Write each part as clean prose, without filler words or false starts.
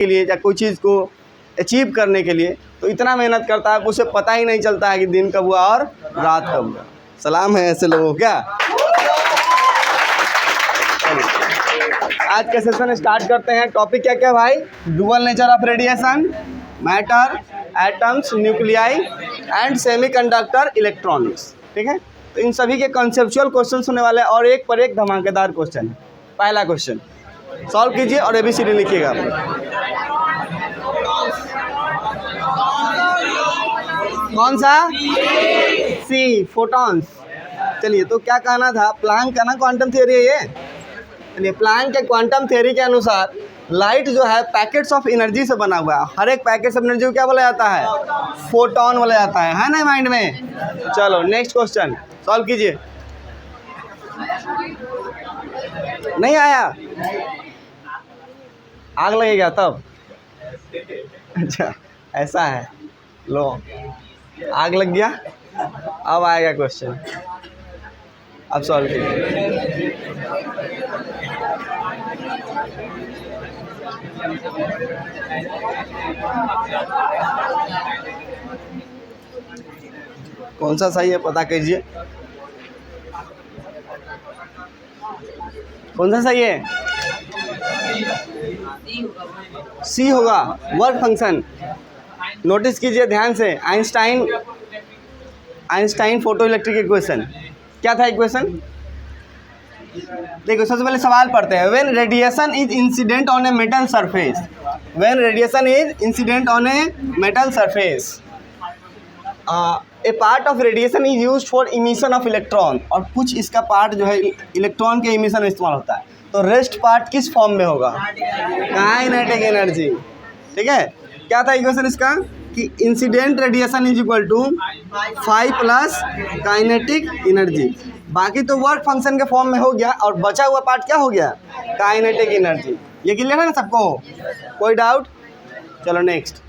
के लिए या कोई चीज़ को अचीव करने के लिए तो इतना मेहनत करता है, उसे पता ही नहीं चलता है कि दिन कब हुआ और रात कब हुआ। सलाम है ऐसे लोगों क्या। आज का सेशन स्टार्ट करते हैं। टॉपिक क्या क्या भाई? Dual nature of radiation, matter, atoms, nuclei and semiconductor electronics. ठीक है, तो इन सभी के कॉन्सेप्चुअल क्वेश्चंस होने वाले हैं और एक पर एक धमाकेदार क्वेश्चन है। पहला क्वेश्चन सॉल्व कीजिए और ABCD लिखिएगा। कौन सा? सी, फोटॉन्स। चलिए, तो क्या कहना था? प्लैंक का ना क्वांटम थ्योरी है ये। चलिए, प्लैंक के क्वांटम थ्योरी के अनुसार लाइट जो है पैकेट्स ऑफ एनर्जी से बना हुआ है। हर एक पैकेट्स ऑफ एनर्जी को क्या बोला जाता है? फोटॉन बोला जाता है ना माइंड में। चलो नेक्स्ट क्वेश्चन सॉल्व कीजिए। नहीं आया? आग लगेगा तब? अच्छा ऐसा है, लो आग लग गया। अब आएगा क्वेश्चन, अब सॉल्व कीजिए। कौन सा सही है पता कीजिए। कौन सा सही है? सी होगा, वर्क फंक्शन। नोटिस कीजिए ध्यान से। आइंस्टाइन फोटो इलेक्ट्रिक इक्वेशन क्या था? इक्वेशन देखो, सबसे पहले सवाल पढ़ते हैं। When radiation is incident on a metal surface, when radiation is incident on a metal surface, A part of radiation is used for emission of electron. और कुछ इसका पार्ट जो है इलेक्ट्रॉन के इमिशन में इस्तेमाल होता है। तो रेस्ट पार्ट किस फॉर्म में होगा? Kinetic energy. ठीक है, क्या था इक्वेशन इसका? कि incident radiation is equal to 5 plus kinetic energy. बाकी तो वर्क फंक्शन के फॉर्म में हो गया और बचा हुआ पार्ट क्या हो गया? Kinetic energy. ये क्लियर है ना सबको? कोई डाउट? चलो नेक्स्ट।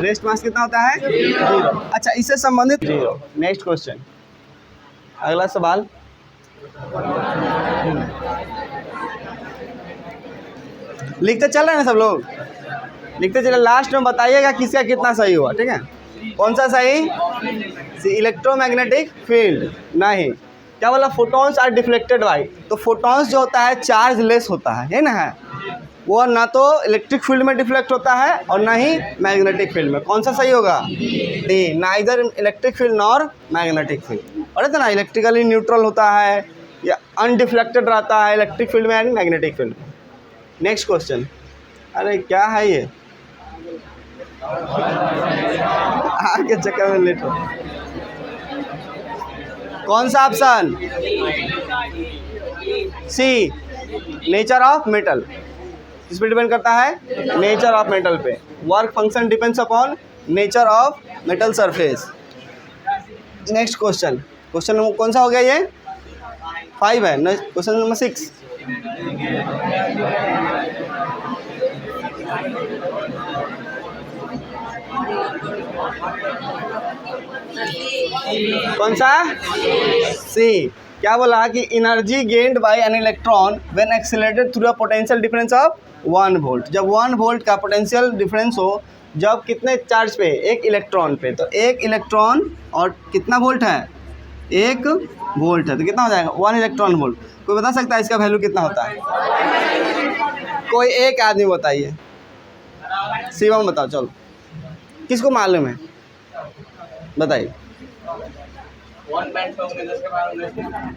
रेस्ट मास कितना होता है? 0। अच्छा, इससे संबंधित 0। नेक्स्ट क्वेश्चन, अगला सवाल। लिखते चल रहे हैं ना सब लोग? लिखते चले, लास्ट में बताइएगा किसका कितना सही हुआ। ठीक है, कौन सा सही? Electromagnetic field. नहीं, क्या बोला? Photons are deflected by. तो फोटॉन्स जो होता है चार्ज लेस होता है ना, है वो ना तो इलेक्ट्रिक फील्ड में डिफ्लेक्ट होता है और ना ही मैग्नेटिक फील्ड में। कौन सा सही होगा? D, neither electric field nor magnetic field. और तो ना इलेक्ट्रिकली न्यूट्रल होता है या अनडिफ्लेक्टेड रहता है इलेक्ट्रिक फील्ड में यानी मैग्नेटिक फील्ड में। Next question. अरे क्या है ये? आगे चक्कर में लेट हो। कौन सा option? C, nature of metal. इस पर डिपेंड करता है नेचर ऑफ मेटल पे। Work function depends upon nature of metal surface. Next question, question कौन सा हो गया? ये 5 है। Question number 6। कौन सा? सी। क्या बोला? कि energy gained by an electron when accelerated through a potential difference of 1 volt. जब 1 वोल्ट का पोटेंशियल डिफरेंस हो, जब कितने चार्ज पे? एक इलेक्ट्रॉन पे। तो एक इलेक्ट्रॉन और कितना वोल्ट है? 1 वोल्ट है, तो कितना हो जाएगा? 1 इलेक्ट्रॉन वोल्ट। कोई बता सकता है इसका वैल्यू कितना होता है? कोई एक आदमी बताइए। शिवम बताओ, चलो किसको मालूम है बताइए।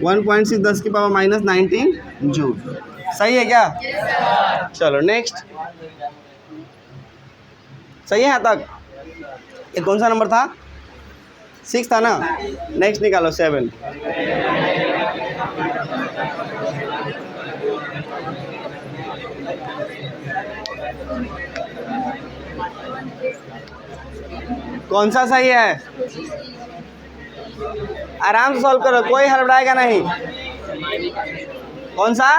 1.6 10 की पावर माइनस 19 जूल। सही है क्या? चलो नेक्स्ट। सही है यहाँ तक? ये कौन सा नंबर था? 6 था ना? नेक्स्ट निकालो 7। कौन सा सही है? आराम से सॉल्व करो, कोई हड़बड़ाएगा नहीं। कौन सा?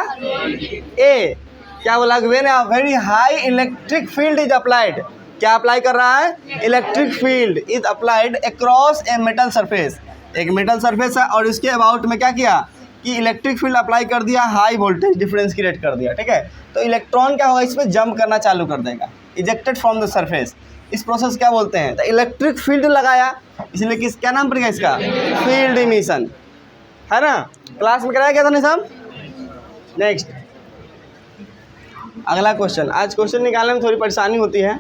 ए। क्या बोला? When a very high electric field is applied. क्या अप्लाई कर रहा है? Electric field is applied across A metal surface. एक मेटल सरफेस है और इसके अबाउट में क्या किया? कि इलेक्ट्रिक फील्ड अप्लाई कर दिया, हाई वोल्टेज डिफरेंस क्रिएट कर दिया, ठीक है, तो इलेक्ट्रॉन क्या होगा, इस पर जंप करना चालू कर देगा, इजेक्टेड फ्रॉम द सरफेस। इस प्रोसेस क्या बोलते हैं, तो इलेक्ट्रिक फील्ड लगाया, इसलिए किस क्या नाम पड़ेगा इसका, फील्ड इमिशन, है ना। क्लास में कराया गया था नहीं सब। नेक्स्ट अगला क्वेश्चन, आज क्वेश्चन निकालने में थोड़ी परेशानी होती है।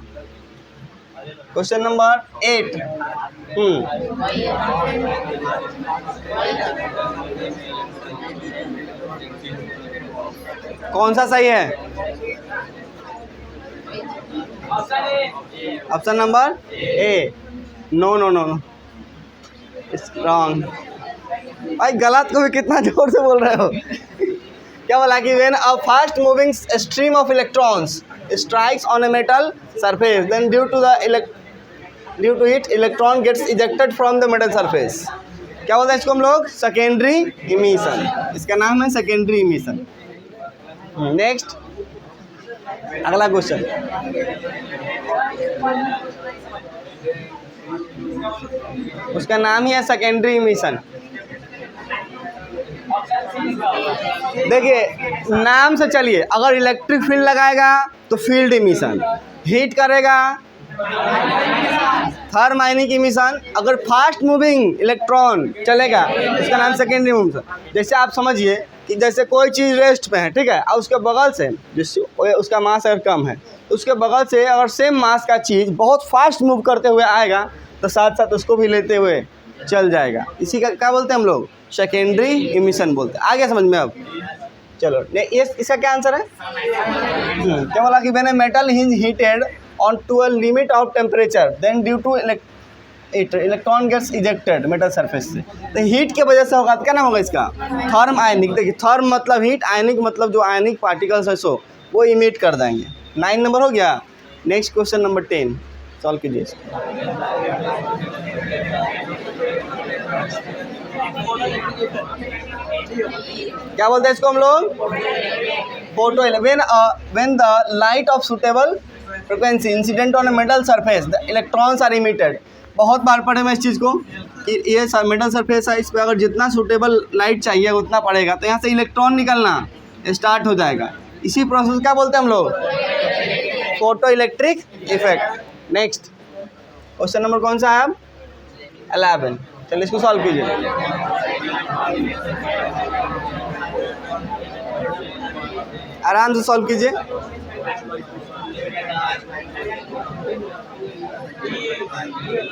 Question number 8। कौन सा सही है, option number A. No no no no, it's wrong. भाई गलत को भी कितना जोर से बोल रहे हो। क्या बोला कि when a fast moving stream of electrons strikes on a metal surface then due to it electron gets ejected from the metal surface. क्या बोलते हैं इसको हम लोग, सेकेंडरी इमिशन, इसका नाम है सेकेंडरी इमिशन। नेक्स्ट अगला क्वेश्चन, उसका नाम ही है सेकेंडरी इमिशन। देखिए नाम से चलिए, अगर इलेक्ट्रिक फील्ड लगाएगा तो फील्ड इमिशन, हीट करेगा थर्माइनिक इमिशन, अगर फास्ट मूविंग इलेक्ट्रॉन चलेगा इसका नाम सेकेंडरी इमिशन। जैसे आप समझिए कि जैसे कोई चीज़ रेस्ट पे है, ठीक है, और उसके बगल से जिससे उसका मास अगर कम है, तो उसके बगल से अगर सेम मास का चीज़ बहुत फास्ट मूव करते हुए आएगा तो साथ साथ उसको भी लेते हुए चल जाएगा, इसी का क्या बोलते हैं हम लोग, सेकेंडरी इमिशन बोलते हैं। आ गया समझ में अब। चलो ये इसका क्या आंसर है, क्या बोला कि when a metal is heated on to a limit of temperature then due to electron gets ejected metal surface से। तो हीट की वजह से होगा, तो क्या नाम होगा इसका, थर्म आयनिक। देखिए थर्म मतलब हीट, आयनिक मतलब जो आयनिक पार्टिकल्स है सो वो इमिट कर देंगे। 9 नंबर हो गया। नेक्स्ट क्वेश्चन नंबर 10 सॉल्व कीजिए। क्या बोलते हैं इसको हम लोग, photo. When the light of suitable frequency incident on a metal surface the electrons are emitted. बहुत बार पढ़े मैं इस चीज़ को कि ये मेटल सरफेस है, इस पर अगर जितना सूटेबल लाइट चाहिए उतना पड़ेगा तो यहाँ से इलेक्ट्रॉन निकलना स्टार्ट हो जाएगा। इसी प्रोसेस क्या बोलते हैं हम लोग, photo electric effect. Next question number कौन सा है अब, 11। चलिए इसको सॉल्व कीजिए। आराम से सॉल्व कीजिए।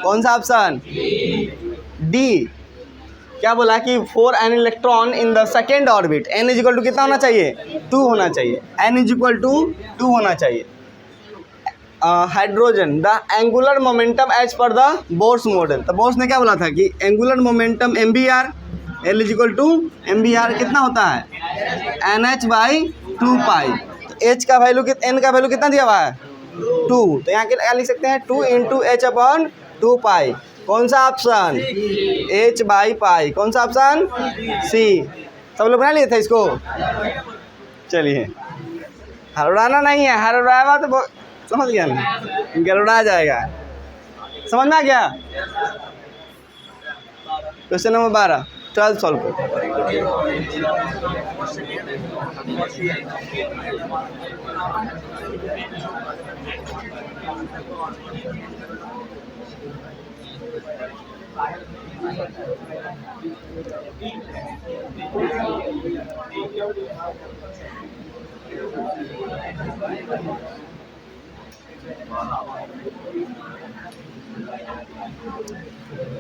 कौन सा ऑप्शन, डी। क्या बोला कि for an electron in the second orbit n is equal to कितना होना चाहिए, 2 होना चाहिए, n इज इक्वल टू 2 होना चाहिए। Hydrogen the angular momentum as per the Bohr's model. तो बोर्स ने क्या बोला था कि angular momentum mvr l is equal to mvr कितना होता है, nh/2 पाई। तो h का वैल्यू n का वैल्यू कितना दिया हुआ है, 2। तो यहाँ क्या लिख सकते हैं, 2 × h/2 पाई। कौन सा ऑप्शन, h/पाई। कौन सा ऑप्शन, सी। सब लोग बना लिए थे इसको। चलिए हरड़ाना नहीं है, हरड़ावा तो समझ गया ना, गड़बड़ा जाएगा। समझ में आ गया। क्वेश्चन नंबर 12 12 सॉल्व करो।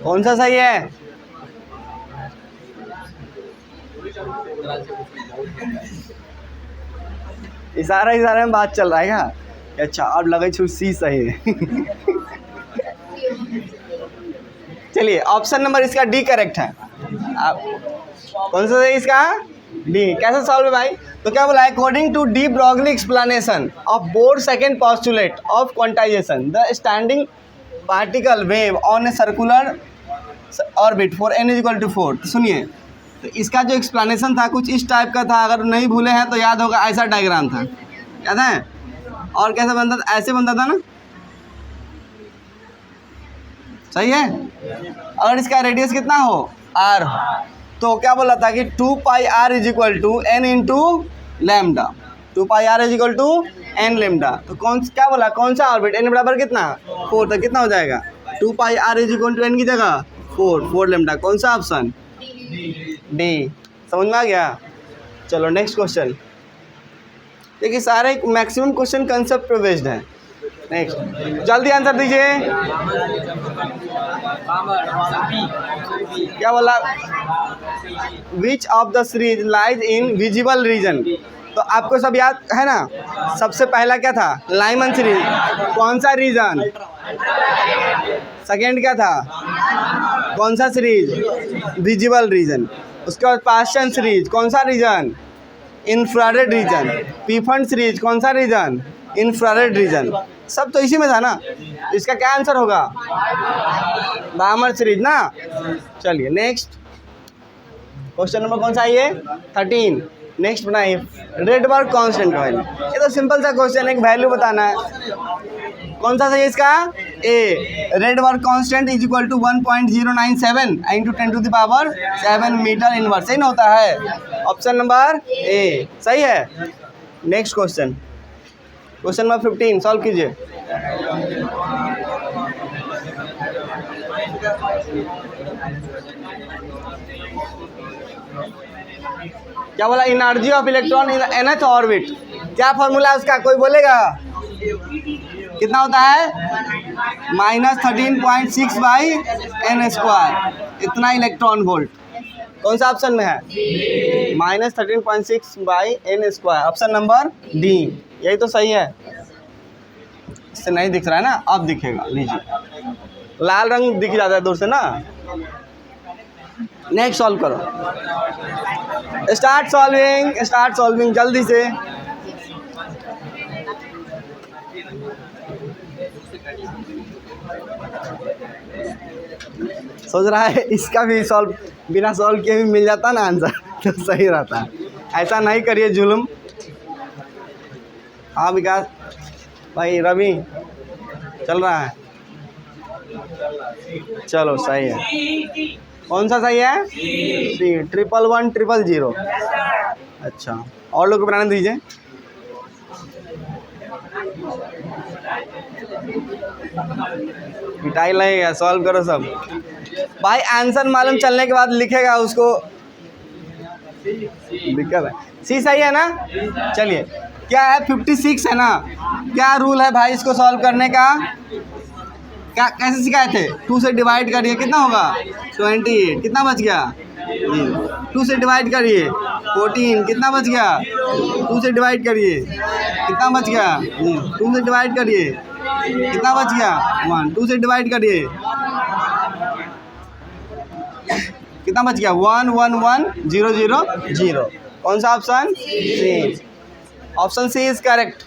कौन सा सही है, इशारा इशारे में बात चल रहा है क्या। अच्छा अब लगे छू सी सही है। चलिए ऑप्शन नंबर इसका डी करेक्ट है। कौन सा सही इसका, डी। कैसे सॉल्व है भाई, तो क्या बोला, according to de Broglie explanation of Bohr's second postulate of quantization the standing particle wave on a circular orbit for n is equal to 4। तो सुनिए, तो इसका जो एक्सप्लेनेशन था कुछ इस टाइप का था, अगर नहीं भूले हैं तो याद होगा, ऐसा डायग्राम था, याद है। और कैसे बनता था, ऐसे बनता था ना, सही है। अगर इसका रेडियस कितना हो r, तो क्या बोला था कि 2 pi r is equal to n into lambda, 2 pi r is equal to n lambda. तो क्या बोला, कौन सा ऑर्बिट, एन बराबर कितना 4, तो कितना हो जाएगा 2 pi r is equal to n की जगह 4 लैम्डा। कौन सा ऑप्शन, डी। समझ में आ गया। चलो नेक्स्ट क्वेश्चन। देखिए सारे मैक्सिमम क्वेश्चन कंसेप्ट पे बेस्ड हैं। नेक्स्ट, जल्दी आंसर दीजिए। क्या बोला, विच of the series lies in visible region. तो आपको सब याद है ना, सबसे पहला क्या था, लाइमन सीरीज, कौन सा रीजन। सेकेंड क्या था, कौन सा सीरीज, विजिबल रीजन। उसके बाद पास्चन सीरीज, कौन सा रीजन, इंफ्रारेड रीजन। पीफन सीरीज, कौन सा रीजन, इंफ्रारेड रीजन। सब तो इसी में था ना, इसका क्या आंसर होगा, बामर सीरीज ना। चलिए नेक्स्ट क्वेश्चन नंबर कौन सा है ये 13। नेक्स्ट बनाइए, रेडबर्ग कांस्टेंट का वैल्यू। ये तो सिंपल सा क्वेश्चन, एक वैल्यू बताना है। कौन सा सही है इसका, A. Rydberg constant is equal to 1.097 into 10⁻7 metre inverse, सही ना होता है। ऑप्शन नंबर ए सही है। Next question, question number 15 solve कीजिए। क्या बोला, energy of electron in nth orbit. क्या फॉर्मूला है उसका, कोई बोलेगा, कितना होता है, -13.6 बाई एन स्क्वायर, इतना इलेक्ट्रॉन वोल्ट। कौन सा ऑप्शन में है, -13.6 by n square, option number D. यही तो सही है। इससे नहीं दिख रहा है ना, अब दिखेगा, लीजिए लाल रंग दिख जाता है दूर से ना। नेक्स्ट सॉल्व करो, स्टार्ट सॉल्विंग जल्दी से। सोच रहा है इसका भी सॉल्व, बिना सॉल्व किए भी मिल जाता ना आंसर तो सही रहता। ऐसा नहीं करिए जुल्म। हाँ विकास भाई, रवि चल रहा है, चलो सही है। कौन सा सही है, सी, 111 000। अच्छा, और लोग को बनाने दीजिए। पिटाई लगेगा, सॉल्व करो सब भाई। आंसर मालूम चलने के बाद लिखेगा उसको, दिक्कत है। सी सही है ना। चलिए, क्या है 56 है ना। क्या रूल है भाई इसको सॉल्व करने का, क्या कैसे सिखाए थे, 2 से डिवाइड करिए, कितना होगा 28, कितना बच गया 2 से डिवाइड करिए 14, कितना बच गया 2 से डिवाइड करिए, कितना बच गया 2 से डिवाइड करिए, कितना बच गया 1, 2 से डिवाइड करिए, कितना बच गया 1 1 1 0 0 0। कौन सा option, C. Option C is correct,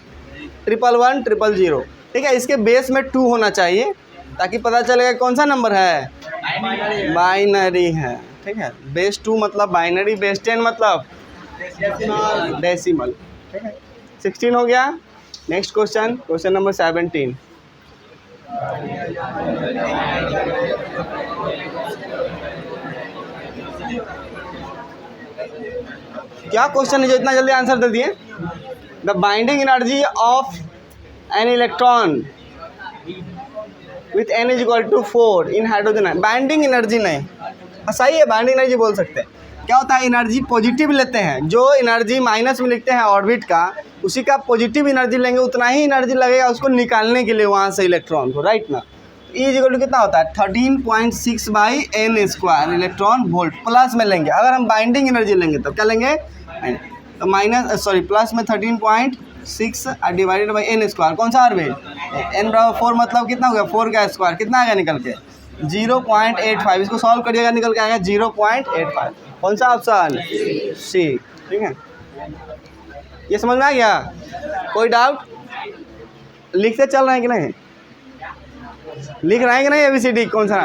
111 000। ठीक है, इसके बेस में 2 होना चाहिए ताकि पता चलेगा कौन सा नंबर है, बाइनरी है। ठीक है, बेस 2 मतलब बाइनरी, बेस 10 मतलब डेसिमल। ठीक है, 16 हो गया। Next question, question number 17। क्या क्वेश्चन है जो इतना जल्दी आंसर दे दिए। The binding energy of an electron with n is equal to 4 in hydrogen. Binding energy नहीं, सही है, बाइंडिंग एनर्जी बोल सकते हैं। क्या होता है, एनर्जी पॉजिटिव लेते हैं, जो एनर्जी माइनस में लिखते हैं ऑर्बिट का, उसी का पॉजिटिव एनर्जी लेंगे, उतना ही एनर्जी लगेगा उसको निकालने के लिए वहाँ से इलेक्ट्रॉन को, राइट ना। ई इज इक्वल टू कितना होता है 13.6 by n square electron volt. Plus में लेंगे, अगर हम बाइंडिंग एनर्जी लेंगे तो क्या लेंगे, तो प्लस में 13.6 डिवाइडेड बाई एन स्क्वायर। कौन सा ऑर्बिट, एन बराबर 4 मतलब कितना हो गया 4 का स्क्वायर, कितना आएगा निकल के 0.85। इसको सॉल्व करिएगा, निकल के आएगा 0.85। कौन सा ऑप्शन, सी। ठीक है, ये समझ में आ गया, कोई डाउट। लिखते चल रहे हैं कि नहीं, लिख रहे हैं कि नहीं ABCD कौन सा,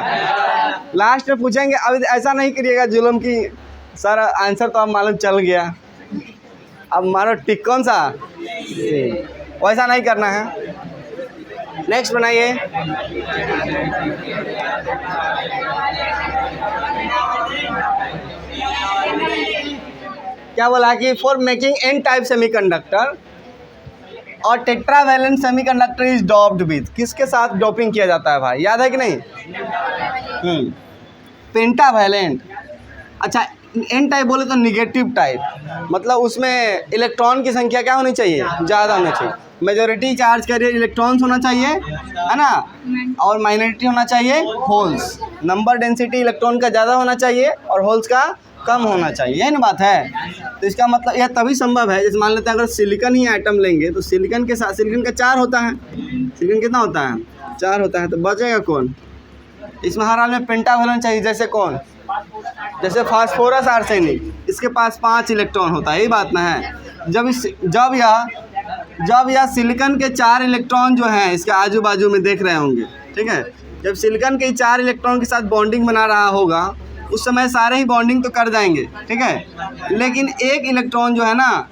लास्ट में पूछेंगे। अब ऐसा नहीं करिएगा जुल्म की सर आंसर तो अब मालूम चल गया, अब मारो टिक कौन सा, वैसा नहीं करना है। नेक्स्ट बनाइए, क्या बोला कि for making n type semiconductor और tetravalent semiconductor is doped with, किसके साथ डोपिंग किया जाता है भाई, याद है कि नहीं? पेंटावैलेंट। अच्छा, एन टाइप बोले तो निगेटिव टाइप, मतलब उसमें इलेक्ट्रॉन की संख्या क्या होनी चाहिए, ज़्यादा होनी चाहिए। मेजॉरिटी चार्ज कैरियर इलेक्ट्रॉन्स होना चाहिए, है ना, और माइनॉरिटी होना चाहिए होल्स। नंबर डेंसिटी इलेक्ट्रॉन का ज़्यादा होना चाहिए और होल्स का कम होना चाहिए, यही ना बात है। तो इसका मतलब यह तभी संभव है, जैसे मान लेते हैं अगर सिलिकॉन ही आइटम लेंगे तो सिलिकॉन के साथ, सिलिकॉन का 4 होता है, सिलिकॉन कितना होता है, 4 होता है, तो बचेगा कौन? इसमें हर हाल में पेंटावैलेंट चाहिए, जैसे कौन, जैसे फास्फोरस आर्सेनिक, इसके पास 5 इलेक्ट्रॉन होता है, यही बात ना है। जब यह सिलिकॉन के 4 इलेक्ट्रॉन जो हैं इसके आजू बाजू में देख रहे होंगे, ठीक है, जब सिलिकॉन के 4 इलेक्ट्रॉन के साथ बॉन्डिंग बना रहा होगा उस समय सारे ही बॉन्डिंग तो कर जाएंगे, ठीक है, लेकिन एक इलेक्ट्रॉन जो है ना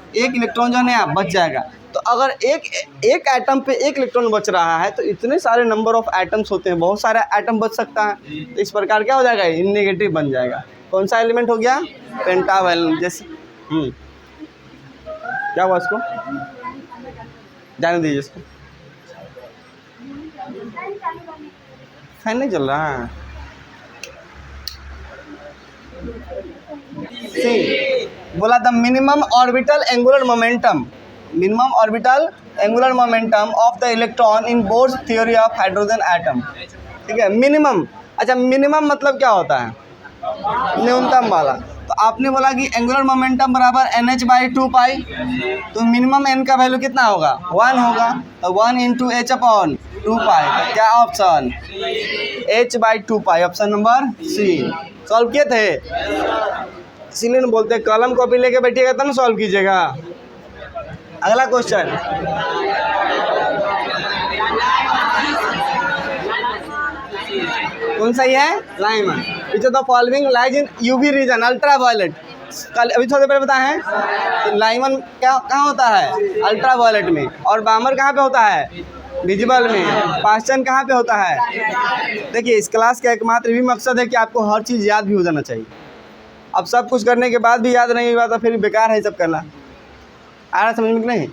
बच जाएगा। तो अगर एक एटम पे एक इलेक्ट्रॉन बच रहा है तो इतने सारे नंबर ऑफ एटम्स होते हैं, बहुत सारा एटम बच सकता है, तो इस प्रकार क्या हो जाएगा, नेगेटिव बन जाएगा। कौन सा एलिमेंट हो गया, पेंटावैलेंट। जैसे क्या हुआ, इसको जाने दीजिए, इसको फैन नहीं चल रहा है। बोला the minimum orbital angular momentum, minimum orbital angular momentum of the electron in bourse theory of hydrogen atom, ठीक है, मिनिमम। अच्छा, मिनिमम मतलब क्या होता है, न्यूनतम वाला। तो आपने बोला कि एंगुलर मोमेंटम बराबर NH/2π, तो मिनिमम n का वैल्यू कितना होगा, 1 होगा, तो 1 × h/2π, तो क्या option h/2π, option number C. Solve किए थे, इसीलिए ना बोलते हैं कलम कॉपी लेके बैठिएगा तब ना सॉल्व कीजिएगा। अगला क्वेश्चन, कौन सा है, Lyman, which of the following lies in UV region, ultraviolet. कल अभी थोड़ी देर पहले बताए हैं, तो लाइमन क्या कहाँ होता है, अल्ट्रावायलेट में, और बामर कहाँ पे होता है, विजिबल में। पास्चन कहाँ पे होता है। देखिए, इस क्लास का एकमात्र भी मकसद है कि आपको हर चीज़ याद भी हो जाना चाहिए। अब सब कुछ करने के बाद भी याद नहीं हुआ तो फिर बेकार है सब करना। आ रहा समझ में कि नहीं,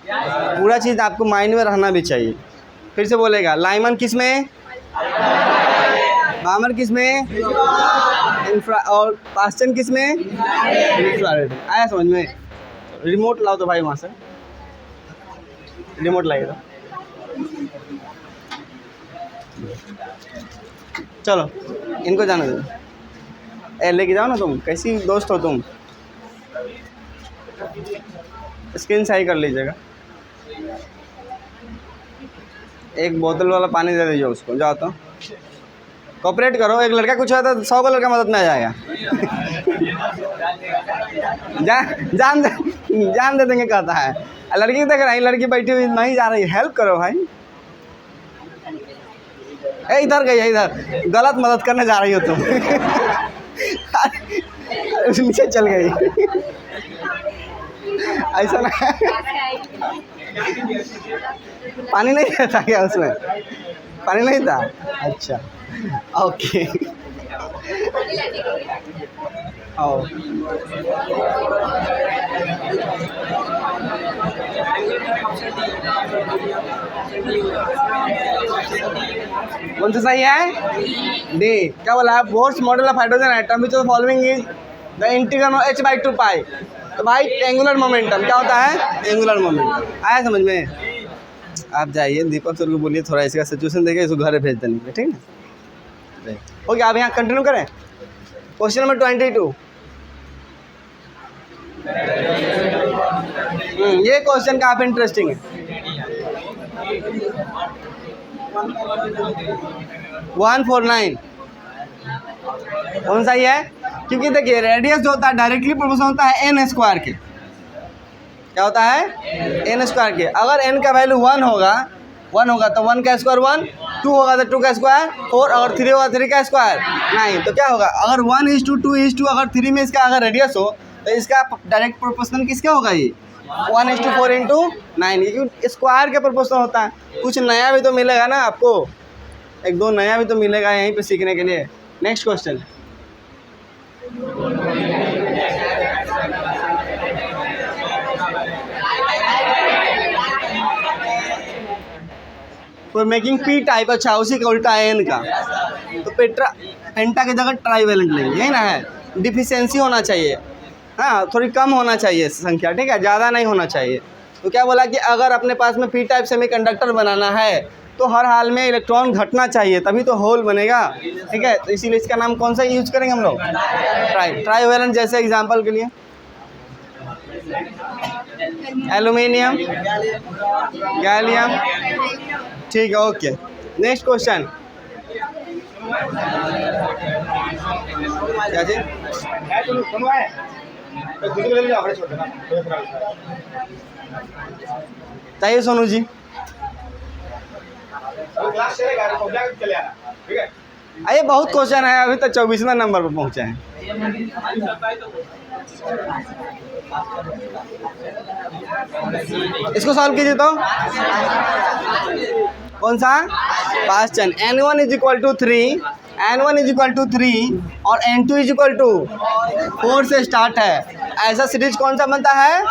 पूरा चीज़ आपको माइंड में रहना भी चाहिए। फिर से बोलेगा, लाइमन किस में, बामर किस में, इंफ्रा, और पास्चन किस में, इंफ्रारेड। आया समझ में। रिमोट लाओ तो भाई, वहाँ से रिमोट लाइए तो। चलो इनको जाने दो, लेके जाओ ना, तुम कैसी दोस्त हो तुम, स्क्रीन सही कर लीजिएगा। एक बोतल वाला पानी दे दीजिए उसको, जाओ तो कोऑपरेट करो। एक लड़का कुछ है तो 100 का लड़का मदद में आ जाएगा। जान दे देंगे कहता है, लड़की देख रही, लड़की बैठी हुई नहीं जा रही, हेल्प करो भाई। इधर गई है, इधर गलत मदद करने जा रही हो तुम। नीचे चल गई, ऐसा ना। पानी नहीं था क्या उसमें, पानी नहीं था, अच्छा ओके। आओ कौन सा सही है, डी। क्या बोला है, Bohr's model of hydrogen atom which of following is the integral of h/2π। तो भाई एंगुलर मोमेंटम क्या होता है, एंगुलर मोमेंटम। आया समझ में। आप जाइए दीपक सर को बोलिए थोड़ा इसका सिचुएशन देखे, इसको घर भेज देंगे, ठीक है। ओके, आप यहाँ कंटिन्यू करें। Question number 22। ये क्वेश्चन काफ़ी इंटरेस्टिंग है। 149 कौन सा ही है, क्योंकि देखिए रेडियस जो होता है डायरेक्टली प्रोपोर्शनल होता है n² के। क्या होता है, n² के। अगर n का वैल्यू 1 होगा तो 1 का स्क्वायर 1, 2 होगा तो 2 का स्क्वायर 4, अगर 3 होगा 3 का स्क्वायर 9। तो क्या होगा, अगर 1:2:2, अगर 3 में इसका अगर रेडियस हो तो इसका डायरेक्ट प्रोपोर्शनल किसका होगा, ये 1:4:9, क्योंकि स्क्वायर के प्रोपोर्शनल होता है। कुछ नया भी तो मिलेगा ना आपको, एक दो नया भी तो मिलेगा यहीं पे सीखने के लिए। Next question, for making P type, अच्छा उसी का उल्टा है एन का, तो पेंटा की जगह ट्राईवेलेंट लेंगे, यही ना है। डिफिशियंसी होना चाहिए, हाँ थोड़ी कम होना चाहिए संख्या, ठीक है, ज़्यादा नहीं होना चाहिए। तो क्या बोला कि अगर अपने पास में पी टाइप सेमीकंडक्टर बनाना है तो हर हाल में इलेक्ट्रॉन घटना चाहिए, तभी तो होल बनेगा, ठीक है। तो इसीलिए इसका नाम कौन सा यूज करेंगे हम लोग, ट्राईवेलेंट। जैसे एग्जांपल के लिए एल्यूमिनियम, गैलियम, ठीक है, ओके। नेक्स्ट क्वेश्चन, क्या चीज चाहिए सोनू जी? अरे बहुत क्वेश्चन है, अभी तक 24वां नंबर पर पहुंचे हैं। इसको सॉल्व कीजिए तो कौन सा, Paschen. N1 is equal to 3, N1 is equal to 3 और N2 इज इक्वल टू 4 से स्टार्ट है। ऐसा सीरीज कौन सा बनता है,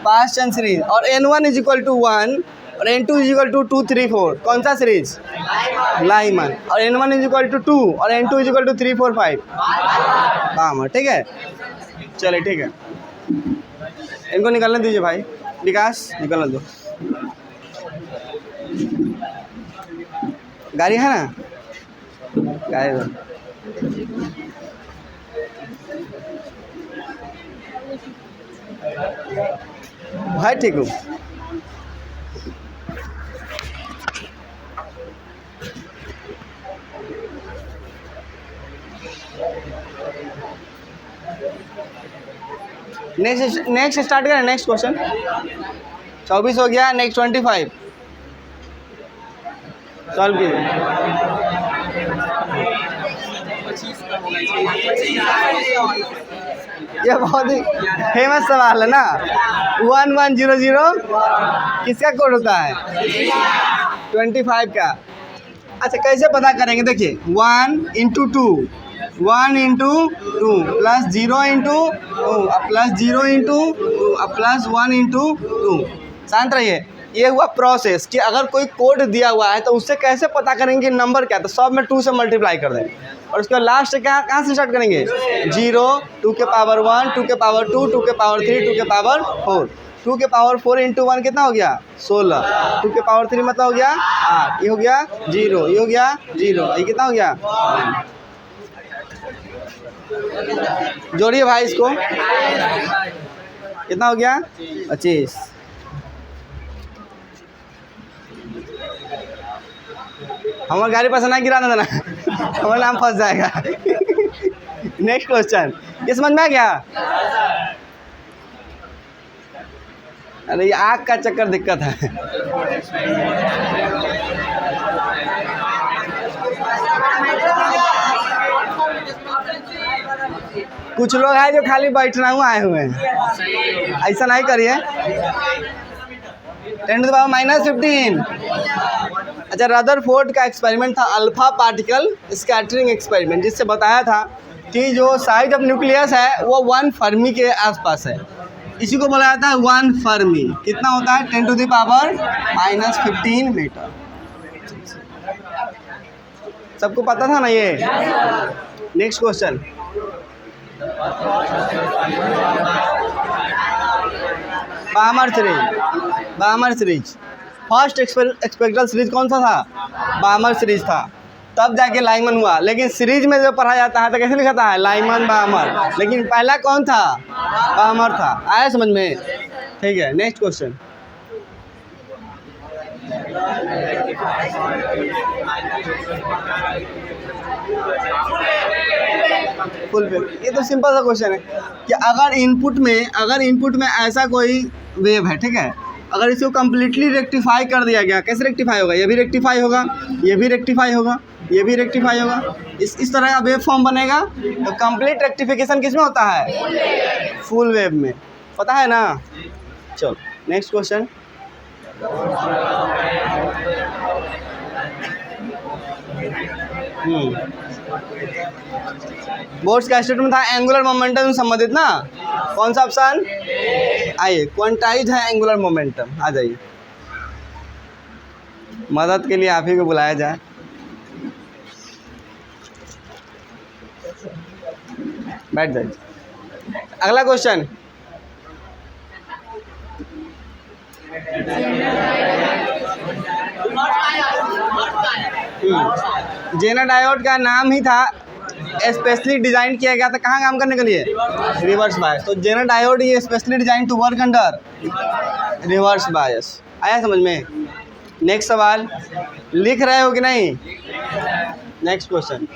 पास्चन सीरीज। और N1 इज इक्वल टू 1 और N2 इज इक्वल टू 2 3 4, कौन सा सीरीज, लाइमन। और N1 इज इक्वल टू 2 और N2 इज इक्वल टू 3 4 5, बामर, ठीक है। चलिए ठीक है, इनको निकलने दीजिए भाई, विकास निकलने दो। गाड़ी है ना, गाड़ी दो। भाई ठीक हूँ। नेक्स्ट स्टार्ट करें, नेक्स्ट क्वेश्चन। 24 हो गया, नेक्स्ट 25 सॉल्व कीजिए। ये बहुत ही फेमस सवाल है ना, 1100 किसका कोड होता है, 25 का। अच्छा कैसे पता करेंगे, देखिए 1 into 2, 1 into 2 plus 0 into 2 plus 0 into 2 plus 1 into 2। शांत रहिए, ये हुआ प्रोसेस कि अगर कोई कोड दिया हुआ है तो उससे कैसे पता करेंगे नंबर क्या, तो सब में 2 से मल्टीप्लाई कर दें और उसके लास्ट क्या, कहाँ से स्टार्ट करेंगे, 0, 2 के पावर 1, 2 के पावर 2, 2 के पावर 3, 2 के पावर 4। 2 के पावर 4 इंटू 1 कितना हो गया, 16। 2 के पावर 3 मतलब हो गया 8, ये हो गया 0, ये हो गया 0, ये कितना हो गया, जोड़िए भाई इसको, कितना हो गया, 25। हमारे गाड़ी पर से ना गिराना देना, हमारा नाम फंस जाएगा। नेक्स्ट क्वेश्चन, ये समझ में आ गया। अरे ये आग का चक्कर दिक्कत है। कुछ लोग हैं जो खाली बैठना हुआ आए हुए हैं, ऐसा नहीं करिए। 10 to the power -15। अच्छा, रदरफोर्ड का एक्सपेरिमेंट था अल्फा पार्टिकल स्कैटरिंग एक्सपेरिमेंट, जिससे बताया था कि जो साइज ऑफ न्यूक्लियस है वो 1 फर्मी के आसपास है। इसी को बोला जाता है 1 फर्मी। कितना होता है, 10 to the power -15 मीटर। सबको पता था ना ये। Next question, Balmer series. First spectral series कौन सा था, बामर सीरीज था, तब जाके लाइमन हुआ। लेकिन सीरीज में जो पढ़ा जाता है तो कैसे लिखा था, लाइमन बामर, लेकिन पहला कौन था, बामर था। आया समझ में, ठीक है। नेक्स्ट क्वेश्चन, फुल पे। ये तो सिंपल सा क्वेश्चन है कि अगर इनपुट में ऐसा कोई वेव है, ठीक है, अगर इसको कम्प्लीटली रेक्टिफाई कर दिया गया, कैसे रेक्टिफाई होगा, ये भी रेक्टिफाई होगा, ये भी रेक्टिफाई होगा, ये भी रेक्टिफाई होगा, इस तरह का वेव फॉर्म बनेगा। तो कंप्लीट रेक्टिफिकेशन किस में होता है, फुल वेव में, पता है ना। चलो नेक्स्ट क्वेश्चन, बोर्ड्स का स्टेटमेंट था एंगुलर मोमेंटम से संबंधित ना, कौन सा ऑप्शन, आइए क्वांटाइज है एंगुलर मोमेंटम, आ जाइए। मदद के लिए आप ही को बुलाया जाए। बैठ जाइए। अगला क्वेश्चन, जेनर डायोड का नाम ही था, स्पेशली डिजाइन किया गया था कहाँ काम करने के लिए? Reverse bias. तो जेनर डायोड ये specially design to work under reverse bias. आया समझ में? नेक्स्ट सवाल लिख रहे हो कि नहीं? नेक्स्ट क्वेश्चन,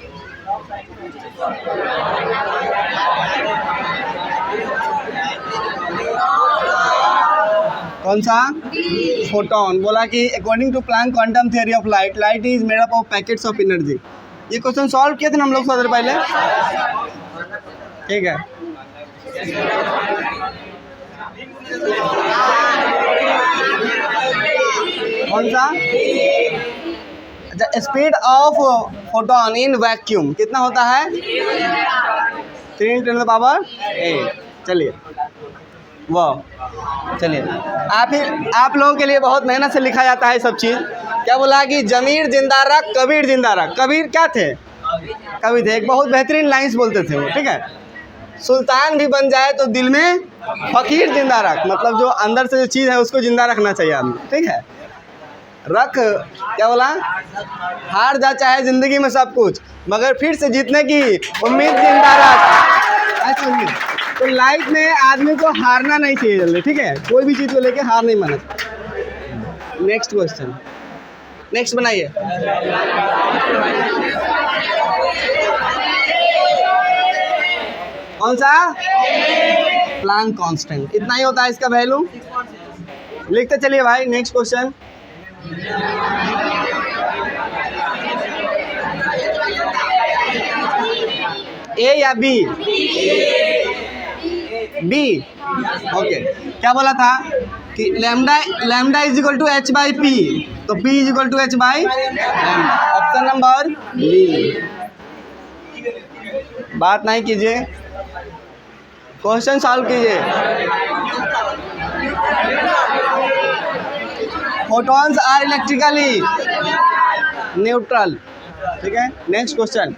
कौन सा? फोटोन। बोला कि according to Planck quantum theory of light, light is made up of packets of energy. ये क्वेश्चन सॉल्व किए थे ना हम लोग थोड़ी देर पहले, ठीक है। कौन सा? अच्छा, speed of photon in vacuum कितना होता है? 3 × 10⁸। चलिए वाह, चलिए आप लोगों के लिए बहुत मेहनत से लिखा जाता है सब चीज़। क्या बोला कि जमीर जिंदा रख, कबीर जिंदा रख। कबीर क्या थे? कवि थे, एक बहुत बेहतरीन लाइन्स बोलते थे वो, ठीक है। सुल्तान भी बन जाए तो दिल में फकीर जिंदा रख, मतलब जो अंदर से जो चीज़ है उसको जिंदा रखना चाहिए आदमी, ठीक है। रख, क्या बोला? हार जा चाहे ज़िंदगी में सब कुछ, मगर फिर से जीतने की उम्मीद जिंदा रख। ऐसी उम्मीद। तो लाइफ में आदमी को हारना नहीं चाहिए जल्दी, ठीक है। कोई भी चीज़ को लेके हार नहीं माना। नेक्स्ट क्वेश्चन, नेक्स्ट बनाइए। कौन सा? Planck constant. इतना ही होता है इसका वैल्यू। लिखते चलिए भाई। नेक्स्ट क्वेश्चन, ए या बी? बी। ओके। क्या बोला था कि lambda is equal to h by p, तो p is equal to h by lambda. Option number B. बात नहीं कीजिए, क्वेश्चन सॉल्व कीजिए। फोटॉन्स आर इलेक्ट्रिकली न्यूट्रल, ठीक है। नेक्स्ट क्वेश्चन,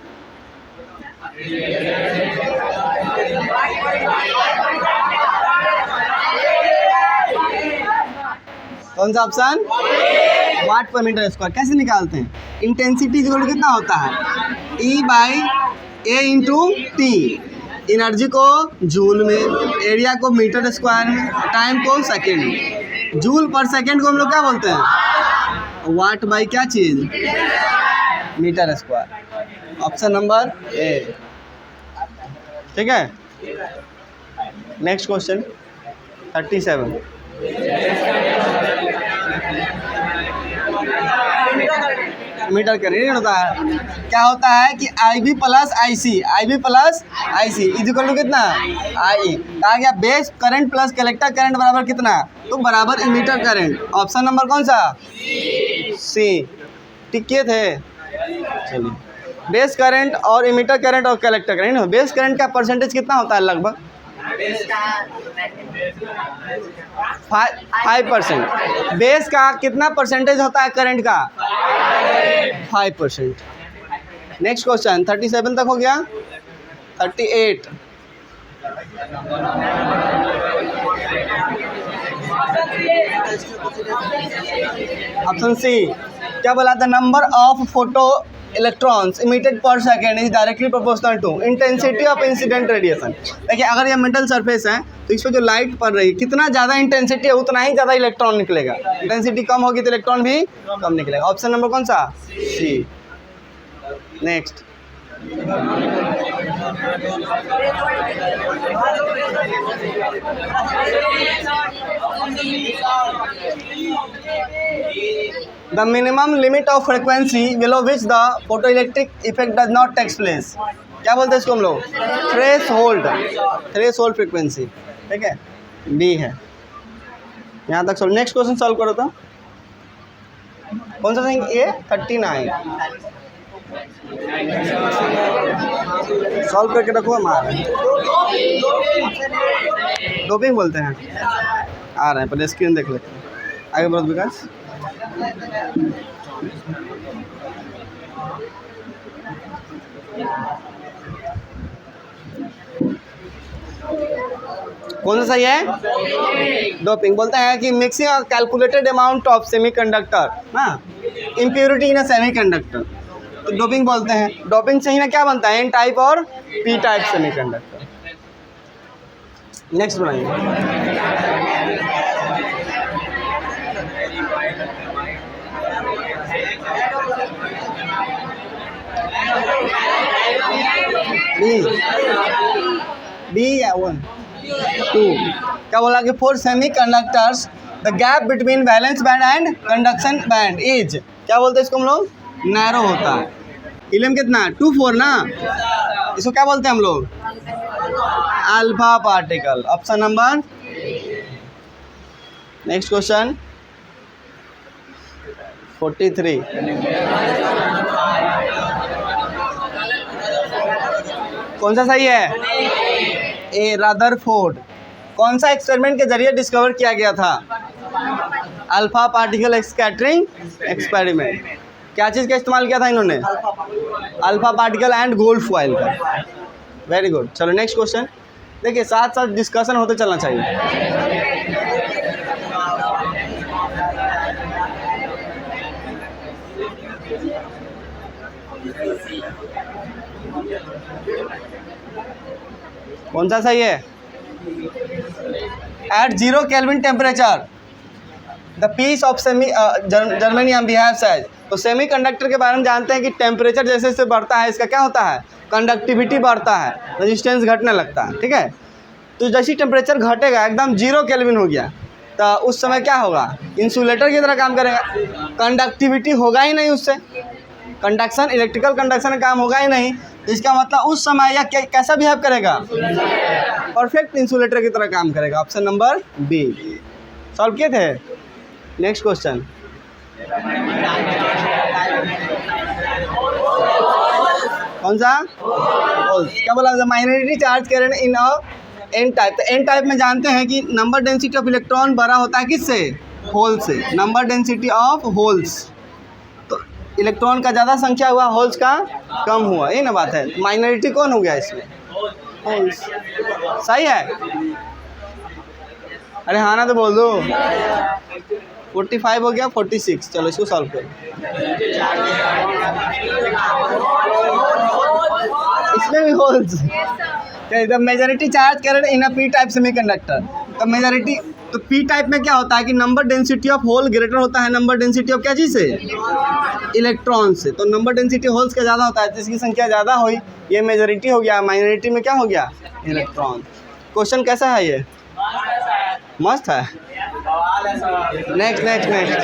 कौन सा ऑप्शन? वाट पर मीटर स्क्वायर। कैसे निकालते हैं? इंटेंसिटी इक्वल कितना होता है? E by A into T. Energy को जूल में, एरिया को मीटर स्क्वायर में, टाइम को सेकेंड में। जूल पर सेकेंड को हम लोग क्या बोलते हैं? वाट बाई क्या चीज़? Metre square. Option number A, ठीक है। Next question 37। मीटर का रीडिंग होता है। क्या होता है कि IB plus IC, IB plus IC is equal to कितना? IE। कहा गया base current plus collector current बराबर कितना? तो बराबर इमीटर करंट। ऑप्शन नंबर कौन सा? सी। टिके थे। चलिए, बेस करंट और इमीटर करंट और कलेक्टर करंट। बेस करंट का परसेंटेज कितना होता है? लगभग 5%। बेस का कितना परसेंटेज होता है करंट का? 5%। नेक्स्ट क्वेश्चन 37 तक हो गया। 38। Option C. क्या बोला था? Number of photo electrons emitted पर second is directly proportional to intensity of incident radiation. देखिए, अगर ये मेटल सरफेस है तो इस पर जो लाइट पड़ रही है, कितना ज़्यादा इंटेंसिटी है उतना ही ज़्यादा इलेक्ट्रॉन निकलेगा। इंटेंसिटी कम होगी तो इलेक्ट्रॉन भी कम निकलेगा। ऑप्शन नंबर कौन सा? C. Next, the minimum limit of frequency below which the photoelectric effect does not take place। क्या बोलते हैं इसको हम लोग? थ्रेशोल्ड फ्रीक्वेंसी, ठीक है। बी है। यहाँ तक सॉल्व। नेक्स्ट क्वेश्चन सॉल्व करो तो। कौन सा थिंग? ए 39। सॉल्व करके रखो। हमारा डोपिंग बोलते हैं। आ रहे हैं, पहले स्क्रीन देख लेते हैं। आगे बढ़ो विकास। कौन सा सही है? डोपिंग बोलते हैं कि mixing of calculated amount of semiconductor ना इम्प्योरिटी इन अ सेमीकंडक्टर, तो डोपिंग बोलते हैं। डोपिंग से ही ना क्या बनता है? एन टाइप और पी टाइप सेमीकंडक्टर। नेक्स्ट बनाइए। बी या 1 2 क्या बोला कि for semi conductors the gap between valence band and conduction band is, क्या बोलते हैं इसको हम लोग? नैरो होता है। इलेम कितना? 2 4 ना, इसको क्या बोलते हैं हम लोग? Alpha particle. Option number. Next question 43। कौन सा सही है? A Rutherford. कौन सा एक्सपेरिमेंट के जरिए डिस्कवर किया गया था? Alpha particle scattering experiment. क्या चीज़ का इस्तेमाल किया था इन्होंने? Alpha particle and gold foil का। Very good. चलो नेक्स्ट क्वेश्चन। देखिए साथ साथ डिस्कशन होते चलना चाहिए। कौन सा सही है? At 0 kelvin temperature the piece of semi germanium behave size. तो सेमी कंडक्टर के बारे में जानते हैं कि टेम्परेचर जैसे जैसे बढ़ता है इसका क्या होता है? कंडक्टिविटी बढ़ता है, रेजिस्टेंस घटने लगता है। ठीक है, तो जैसे टेम्परेचर घटेगा एकदम 0 केल्विन हो गया तो उस समय क्या होगा? इंसुलेटर की तरह काम करेगा, कंडक्टिविटी होगा ही नहीं उससे, कंडक्शन इलेक्ट्रिकल कंडक्शन का काम होगा ही नहीं। इसका मतलब उस समय या कैसा बिहेव करेगा? परफेक्ट इंसुलेटर की तरह काम करेगा। Option number B. सॉल्व किए थे। नेक्स्ट क्वेश्चन कौन सा? क्या बोला? Minority charge current in a N type. तो एन टाइप में जानते हैं कि नंबर डेंसिटी ऑफ इलेक्ट्रॉन बड़ा होता है किससे? होल से। नंबर डेंसिटी ऑफ होल्स, तो इलेक्ट्रॉन का ज़्यादा संख्या हुआ, होल्स का कम हुआ, ये ना बात है। माइनॉरिटी कौन हो गया इसमें? होल्स। सही है? अरे हाँ ना तो बोल दो। 45 हो गया 46। चलो इसको सॉल्व करो। इसमें भी holes. The majority charge current in a P type semiconductor. तो मेजॉरिटी तो पी टाइप में क्या होता है कि number density of hole greater होता है नंबर डेंसिटी ऑफ क्या चीज़ से? इलेक्ट्रॉन से। तो नंबर डेंसिटी होल्स का ज़्यादा होता है, जिसकी संख्या ज़्यादा हुई, ये मेजॉरिटी हो गया। माइनॉरिटी में क्या हो गया? इलेक्ट्रॉन। क्वेश्चन कैसा है ये? मस्त है। Next next next.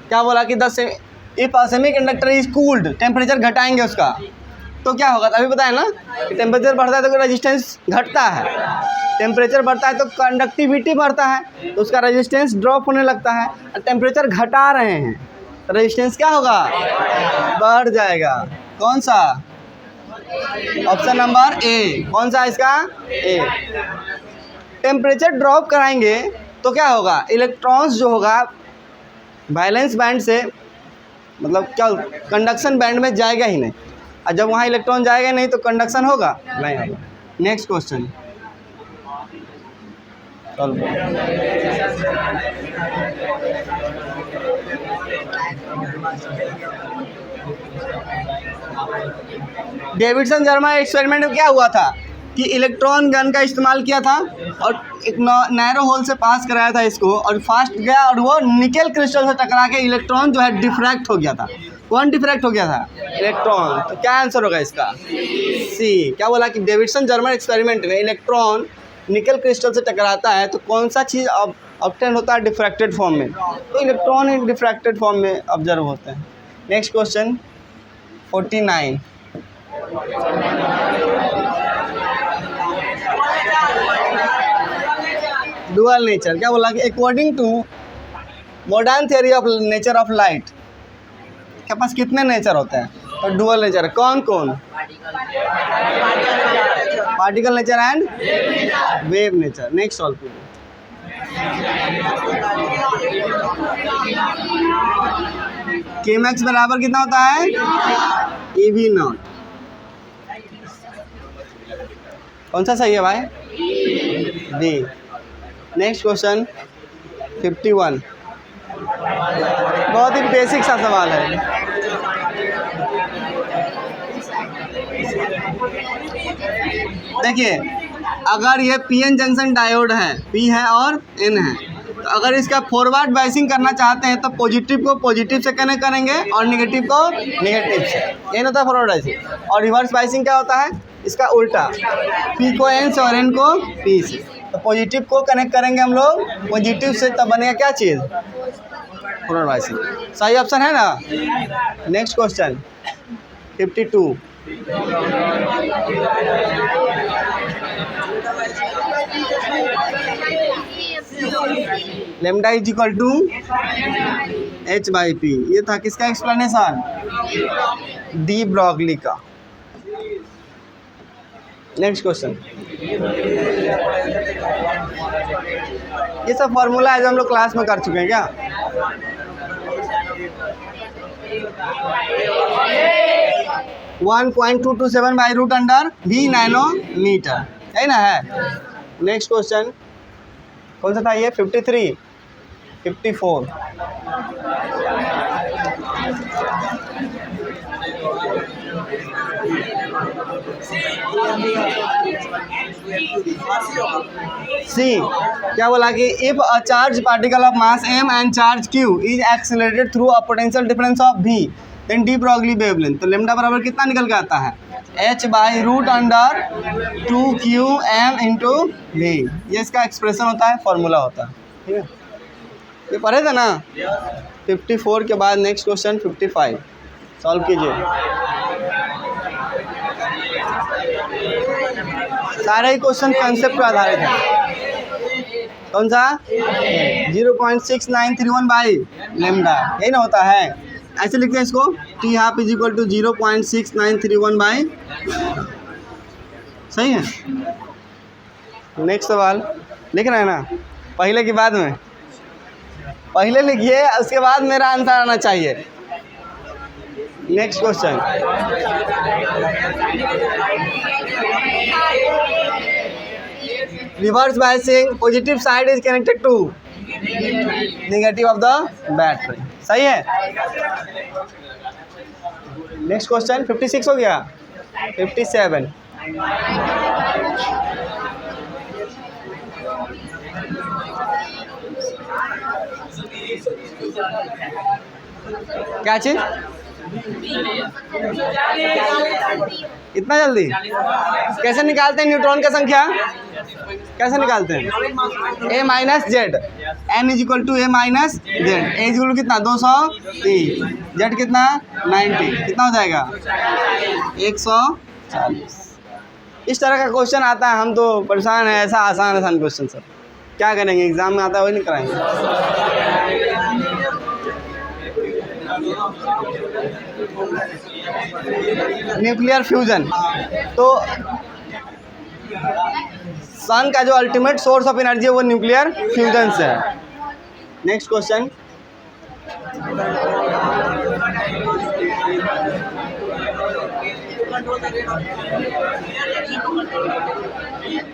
क्या बोला कि 10 if semiconductor is cooled, temperature घटाएंगे उसका तो क्या होगा? अभी बताया ना कि टेम्परेचर बढ़ता है तो रेजिस्टेंस घटता है, टेम्परेचर बढ़ता है तो कंडक्टिविटी बढ़ता है, तो उसका रेजिस्टेंस ड्रॉप होने लगता है। और टेम्परेचर घटा रहे हैं तो रेजिस्टेंस क्या होगा? बढ़ जाएगा। कौन सा? ऑप्शन नंबर ए। कौन सा इसका? ए। टेम्परेचर ड्रॉप कराएंगे तो क्या होगा? इलेक्ट्रॉन्स जो होगा वैलेंस बैंड से, मतलब क्या, कंडक्शन बैंड में जाएगा ही नहीं, और जब वहाँ इलेक्ट्रॉन जाएगा नहीं तो कंडक्शन होगा नहीं होगा। Next question Davidson German experiment में क्या हुआ था कि इलेक्ट्रॉन गन का इस्तेमाल किया था और एक नैरो होल से पास कराया था इसको, और फास्ट गया और वो निकेल क्रिस्टल से टकरा के इलेक्ट्रॉन जो है डिफ्रैक्ट हो गया था। कौन डिफ्रैक्ट हो गया था? इलेक्ट्रॉन। तो क्या आंसर होगा इसका? सी। क्या बोला कि डेविडसन जर्मन एक्सपेरिमेंट में इलेक्ट्रॉन निकेल क्रिस्टल से टकराता है तो कौन सा चीज़ ऑब्टेन होता है? डिफ्रैक्टेड फॉर्म में। तो इलेक्ट्रॉन ही डिफ्रैक्टेड फॉर्म में ऑब्जर्व होते हैं। Next question 49। Dual nature. क्या बोला कि according to modern theory of nature of light के पास कितने नेचर होते हैं? तो डुअल नेचर। कौन कौन? Particle nature and wave nature. Next solve कीजिए। Kmax बराबर कितना होता है? EV not. कौन सा सही है भाई? बी। नेक्स्ट क्वेश्चन 51, बहुत ही बेसिक सा सवाल है। देखिए, अगर ये पीएन जंक्शन डायोड है, पी है और एन है, तो अगर इसका फॉरवर्ड बायसिंग करना चाहते हैं तो पॉजिटिव को पॉजिटिव से कनेक्ट करेंगे और नेगेटिव को नेगेटिव से। ये होता है फॉरवर्ड बायसिंग। और रिवर्स बायसिंग क्या होता है? इसका उल्टा, पी को एन से और एन को पी से। तो पॉजिटिव को कनेक्ट करेंगे हम लोग पॉजिटिव से, तब बनेगा क्या चीज़? Forward biasing. सही ऑप्शन है ना? Next question 52, lambda is equal to h by p. ये था किसका एक्सप्लेनेशन? डी ब्रॉगली का। नेक्स्ट क्वेश्चन, ये सब फॉर्मूला है जो हम लोग क्लास में कर चुके हैं क्या? .227 by root under v nanometre, है ना? है। नेक्स्ट क्वेश्चन कौन सा था ये? 53, 54, सी। क्या बोला कि if a charge particle of mass m and charge q is accelerated through a potential difference of v then de Broglie wavelength. तो लेमडा बराबर कितना निकल के आता है? h by root under 2qm into v। ये इसका एक्सप्रेशन होता है, फॉर्मूला होता है। ठीक है, ये पढ़े थे ना? 54 के बाद नेक्स्ट क्वेश्चन 55 सॉल्व कीजिए। सारे ही क्वेश्चन कंसेप्ट पर आधारित है। कौन सा? 0.6931 बाई लेमडा, यही ना होता है? ऐसे लिखते हैं इसको, T half is equal to 0.6931 by. सही है। नेक्स्ट सवाल लिख रहे हैं ना? पहले की बाद में? पहले लिखिए, उसके बाद मेरा आंसर आना चाहिए। Next question, reverse biasing, positive side is connected to negative of the battery. सही है। नेक्स्ट क्वेश्चन 56 हो गया। 57, क्या चीज? इतना जल्दी कैसे निकालते हैं न्यूट्रॉन का संख्या? कैसे निकालते हैं? a minus Z, n is equal to a minus Z. A is equal कितना? 230, जेड कितना? 90, कितना हो जाएगा? 140। इस तरह का क्वेश्चन आता है, हम तो परेशान है। ऐसा आसान क्वेश्चन सर क्या करेंगे? एग्जाम में आता है वही नहीं कराएंगे। न्यूक्लियर फ्यूजन, तो सन का जो अल्टीमेट सोर्स ऑफ एनर्जी है वो न्यूक्लियर फ्यूजन से है। नेक्स्ट क्वेश्चन,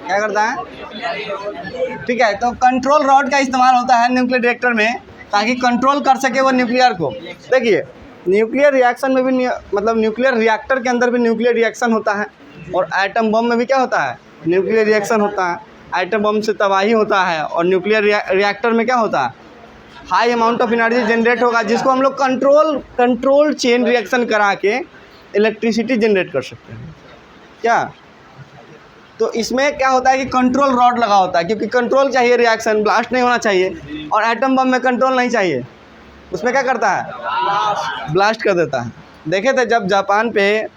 क्या करता है? ठीक है, तो कंट्रोल रॉड का इस्तेमाल होता है न्यूक्लियर रिएक्टर में, ताकि कंट्रोल कर सके वो न्यूक्लियर को। देखिए, न्यूक्लियर रिएक्शन में भी मतलब न्यूक्लियर रिएक्टर के अंदर भी न्यूक्लियर रिएक्शन होता है, और एटम बम में भी क्या होता है? न्यूक्लियर रिएक्शन होता है। एटम बम से तबाही होता है, और न्यूक्लियर रिएक्टर में क्या होता है? High amount of energy generate होगा, जिसको हम लोग कंट्रोल चेन रिएक्शन करा के इलेक्ट्रिसिटी जनरेट कर सकते हैं। क्या? तो इसमें क्या होता है कि कंट्रोल रॉड लगा होता है, क्योंकि कंट्रोल चाहिए, रिएक्शन ब्लास्ट नहीं होना चाहिए। और एटम बम में कंट्रोल नहीं चाहिए, उसमें क्या करता है? ब्लास्ट कर देता है। देखे थे जब जापान पे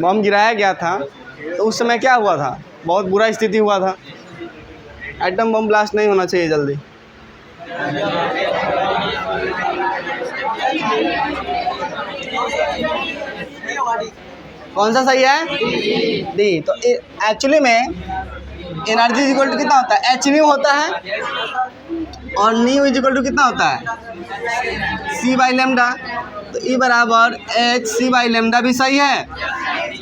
बम गिराया गया था, तो उस समय क्या हुआ था? बहुत बुरा स्थिति हुआ था। एटम बम ब्लास्ट नहीं होना चाहिए जल्दी। कौन सा सही है? डी। तो एक्चुअली में एनर्जी इज इक्वल टू कितना होता है? एच न्यू होता है, और न्यू इज इक्वल टू कितना होता है? सी बाई लेमडा। तो ई बराबर एच सी बाई लेमडा भी सही है,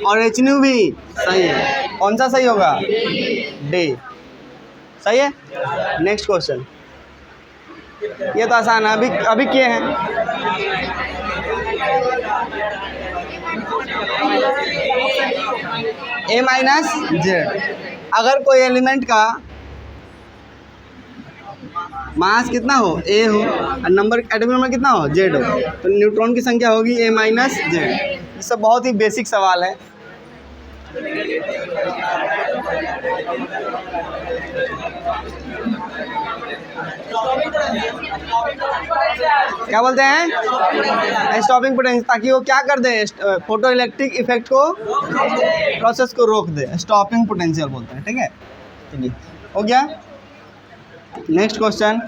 और एच न्यू भी सही है। कौन सा सही होगा? डी। सही है। नेक्स्ट क्वेश्चन, ये तो आसान है, अभी किए हैं। ए माइनस जेड, अगर कोई एलिमेंट का मास कितना हो? ए हो, और नंबर एटॉमिक नंबर कितना हो? जेड हो, तो न्यूट्रॉन की संख्या होगी ए माइनस जेड। ये सब बहुत ही बेसिक सवाल है। क्या बोलते हैं? स्टॉपिंग पोटेंशियल, ताकि वो क्या कर दे? फोटो इलेक्ट्रिक इफेक्ट को, प्रोसेस को रोक दे। स्टॉपिंग पोटेंशियल बोलते हैं। ठीक है, चलिए हो गया। Next question,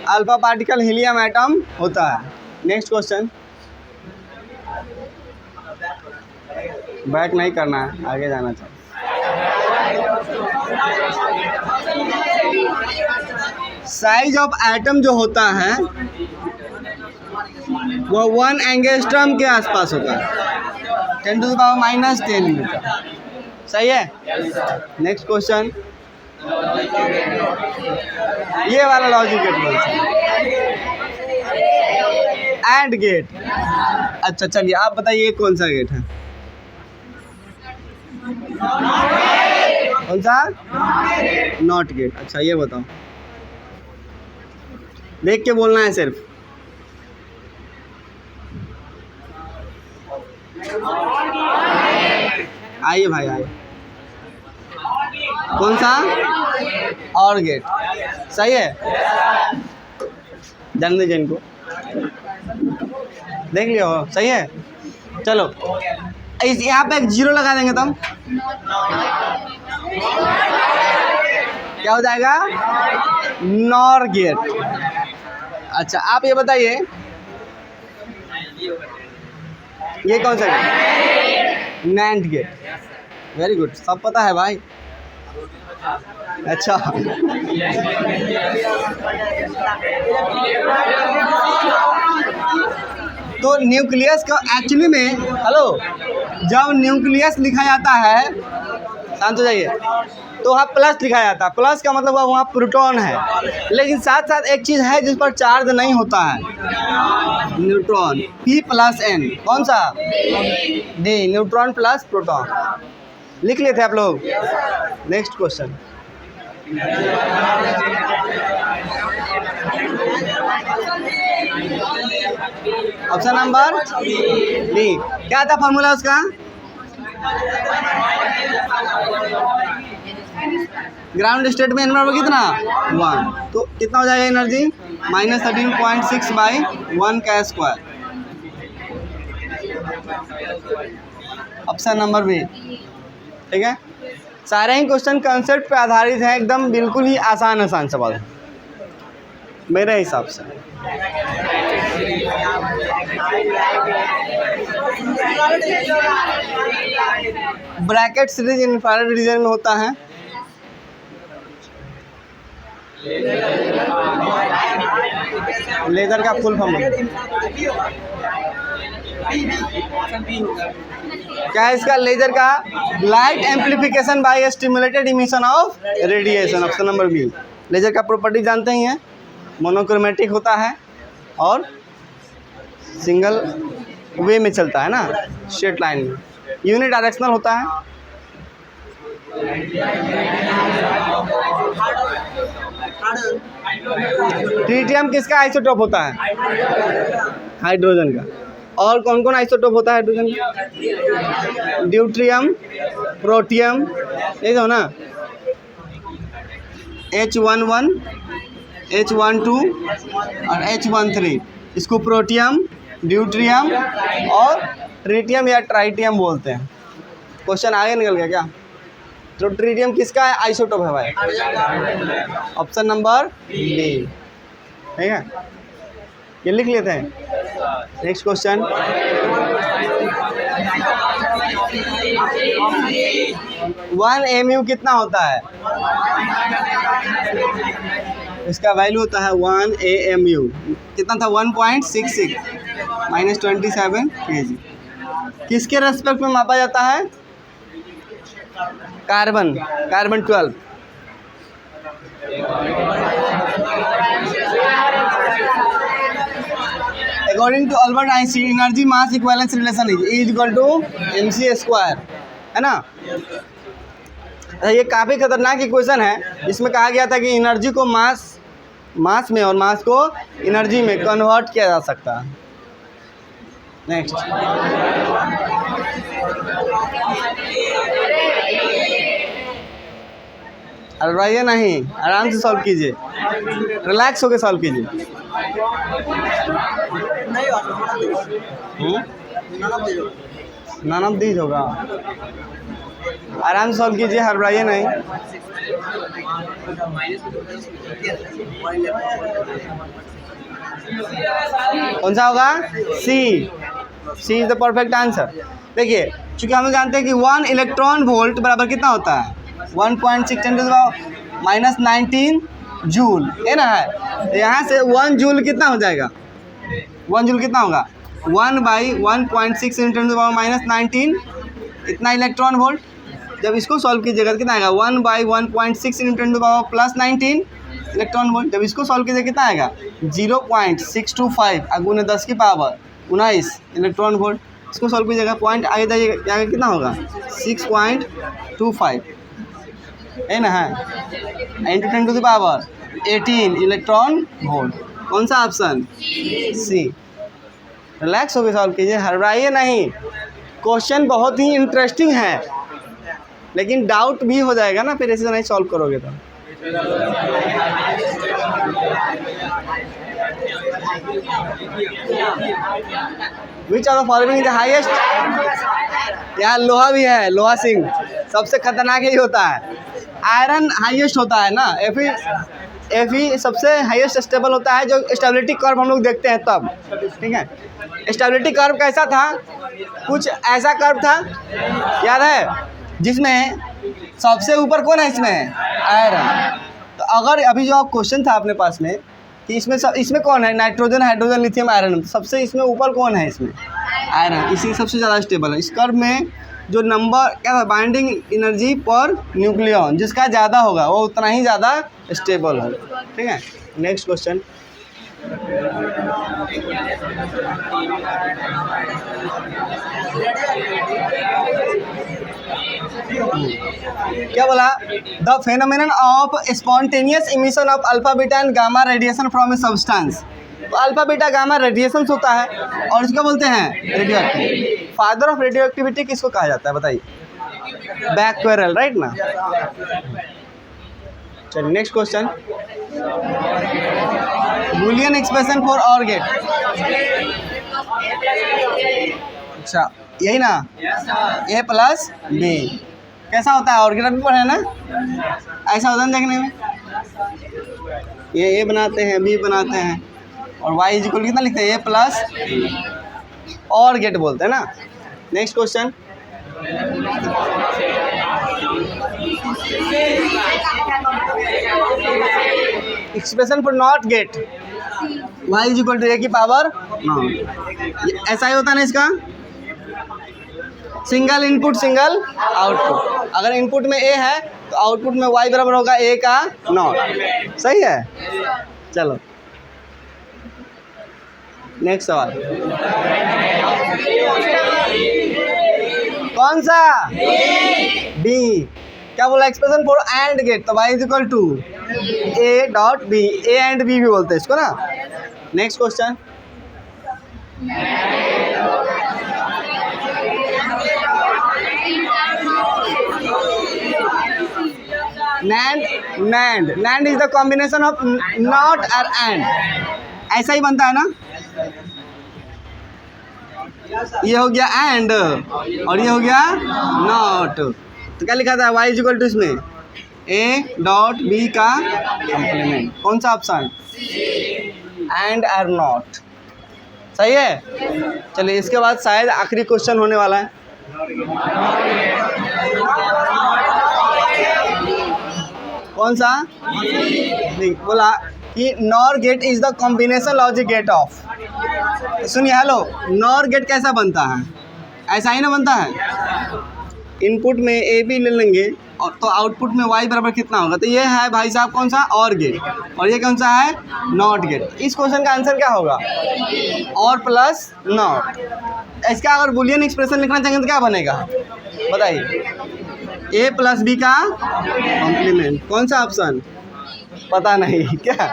alpha particle helium atom होता है। नेक्स्ट क्वेश्चन, बैक नहीं करना है, आगे जाना चाहिए। साइज ऑफ एटम जो होता है वो 1 एंगस्ट्रॉम के आसपास होता है, 10⁻⁻10 मीटर। सही है। नेक्स्ट क्वेश्चन, ये वाला लॉजिक गेट बोलते हैं, एंड गेट। अच्छा चलिए आप बताइए कौन सा गेट है? कौन सा? Not gate. अच्छा ये बताओ, देख के बोलना है सिर्फ। आइए भाई आइए, कौन सा? और गेट। सही है, जान दीजिए इनको, देख लियो। सही है। चलो इस यहाँ पे एक जीरो लगा देंगे तो हम क्या हो जाएगा? NOR gate. अच्छा आप ये बताइए, ये कौन सा gate? NAND gate. Very good, सब पता है भाई। अच्छा तो न्यूक्लियस का एक्चुअली में, हेलो, जब न्यूक्लियस लिखा जाता है, शांत हो जाइए, तो वहाँ प्लस लिखा जाता है। प्लस का मतलब वहाँ प्रोटॉन है, लेकिन साथ साथ एक चीज़ है जिस पर चार्ज नहीं होता है, न्यूट्रॉन। P+N। कौन सा? D, neutron plus proton. लिख लिए थे आप लोग। Next question, option number D. क्या था फॉर्मूला उसका? ग्राउंड स्टेट में एनर्जी कितना? 1। तो कितना हो जाएगा एनर्जी? -13.6/1 का स्क्वायर। Option number B. ठीक है, सारे ही क्वेश्चन कंसेप्ट पे आधारित हैं, एकदम बिल्कुल ही आसान सवाल मेरे हिसाब से। ब्रैकेट सीरीज इंफ्रारेड रीजन में होता है। लेजर का फुल फॉर्म क्या है इसका? लेजर का light amplification by stimulated emission of radiation. Option number B. Laser का प्रॉपर्टी जानते ही हैं, मोनोक्रोमेटिक होता है और सिंगल वे में चलता है ना, स्ट्रेट लाइन में। यूनि डायरेक्शनल होता है। ट्रिटियम किसका आइसोटोप होता है? हाइड्रोजन का। और कौन कौन आइसोटोप होता है हाइड्रोजन का? ड्यूट्रियम, प्रोटियम, यही तो ना, H11, H12 और H13। इसको प्रोटियम, ड्यूट्रियम और ट्रिटियम या ट्राइटियम बोलते हैं। क्वेश्चन आगे निकल गया क्या? तो ट्रिटियम किसका आइसोटोप है भाई? Option number D. ठीक है, ये लिख लेते हैं। नेक्स्ट क्वेश्चन, 1 mu कितना होता है? इसका वैल्यू होता है 1 AMU। कितना था? 1.66 -27 kg। किसके रेस्पेक्ट में मापा जाता है? Carbon 12। According to Albert Einstein, energy mass equivalence relation is equal to mc², है ना। ये काफ़ी खतरनाक इक्वेशन है, जिसमें कहा गया था कि एनर्जी को मास में और मास को एनर्जी में कन्वर्ट किया जा सकता है। नेक्स्ट, अड़वाइए नहीं, आराम से सॉल्व कीजिए, रिलैक्स होकर सॉल्व कीजिए। नन ऑफ दीज होगा, आराम से सॉल्व कीजिए, हड़बड़ाइए नहीं। कौन सा होगा? सी इज द परफेक्ट आंसर। देखिए, चूंकि हम जानते हैं कि 1 इलेक्ट्रॉन वोल्ट बराबर कितना होता है? 1.6 × -19 जूल, है ना। है यहाँ से 1 जूल कितना हो जाएगा? 1 जूल कितना होगा? 1/1.6 × -19, इतना इलेक्ट्रॉन वोल्ट। जब इसको सॉल्व कीजिएगा कितना आएगा? 1/1.6 × +19 इलेक्ट्रॉन वोल्ट। जब इसको सॉल्व कीजिए कितना आएगा? 0.625 × 10 की पावर 19 इलेक्ट्रॉन वोल्ट। इसको सॉल्व कीजिएगा, पॉइंट आगे जाइएगा कितना होगा? 6.25, है ना। है इंटू 10⁻18 इलेक्ट्रॉन वोल्ट। कौन सा ऑप्शन? सी। रिलैक्स होकर सॉल्व कीजिए, हड़बड़ाइए नहीं। क्वेश्चन बहुत ही इंटरेस्टिंग है, लेकिन डाउट भी हो जाएगा ना, फिर ऐसे नहीं सॉल्व करोगे तो। विच of the following is the highest? यहाँ लोहा भी है, लोहा सिंह सबसे खतरनाक ही होता है। आयरन हाईएस्ट होता है ना, Fe सबसे हाईएस्ट स्टेबल होता है, जो स्टेबिलिटी कर्व हम लोग देखते हैं तब, ठीक है। स्टेबिलिटी कर्व कैसा था? कुछ ऐसा कर्व था, याद है, जिसमें सबसे ऊपर कौन है? इसमें आयरन। तो अगर अभी जो क्वेश्चन था अपने पास में कि इसमें कौन है? Nitrogen, hydrogen, lithium, iron. सबसे इसमें ऊपर कौन है? इसमें आयरन। इसी सबसे ज़्यादा स्टेबल है। इस कर्व में जो नंबर क्या है, बाइंडिंग एनर्जी पर न्यूक्लियन, जिसका ज़्यादा होगा वो उतना ही ज़्यादा स्टेबल है, ठीक है। नेक्स्ट क्वेश्चन, क्या बोला? The phenomenon of spontaneous emission of alpha beta and gamma radiation from a substance. तो अल्फा बीटा गामा रेडिएशन होता है और इसको बोलते हैं radio activity. Father of radio activity किसको कहा जाता है बताइए? बैक्वेरेल, राइट ना। चलिए next question, Boolean expression for OR gate. अच्छा यही ना, A + B कैसा होता है? और गेट भी पढ़े ना, ऐसा होता है देखने में। ये A बनाते हैं, B बनाते हैं, और Y इक्वल कितना लिखते हैं? A + और गेट बोलते हैं ना। Next question, expression for not gate, Y = A की पावर 9। ऐसा ही होता है ना इसका, सिंगल इनपुट सिंगल आउटपुट। अगर इनपुट में A है तो आउटपुट में Y बराबर होगा A का 9। सही है। चलो नेक्स्ट सवाल, कौन सा? B। क्या बोला? एक्सप्रेशन फॉर एंड गेट, तो Y = A.B। A and B भी बोलते हैं इसको ना। Next question, NAND is the combination of not और एंड। ऐसा ही बनता है ना, ये हो गया एंड और ये हो गया नॉट। तो क्या लिखा था? Y = इसमें A.B का कॉम्प्लीमेंट। कौन सा ऑप्शन? एंड और नॉट। सही है। चलिए इसके बाद शायद आखिरी क्वेश्चन होने वाला है। कौन सा? नहीं, बोला कि NOR gate is the combination logic gate of. सुनिए, हेलो, नॉर गेट कैसा बनता है? ऐसा ही ना बनता है। इनपुट में ए बी ले लेंगे और तो आउटपुट में वाई बराबर कितना होगा? तो ये है भाई साहब कौन सा? और गेट। और ये कौन सा है? Not gate. इस क्वेश्चन का आंसर क्या होगा? और प्लस नॉट। इसका अगर बुलियन एक्सप्रेशन लिखना चाहेंगे तो क्या बनेगा बताइए? ए प्लस बी का कॉम्प्लीमेंट। कौन सा ऑप्शन? पता नहीं क्या?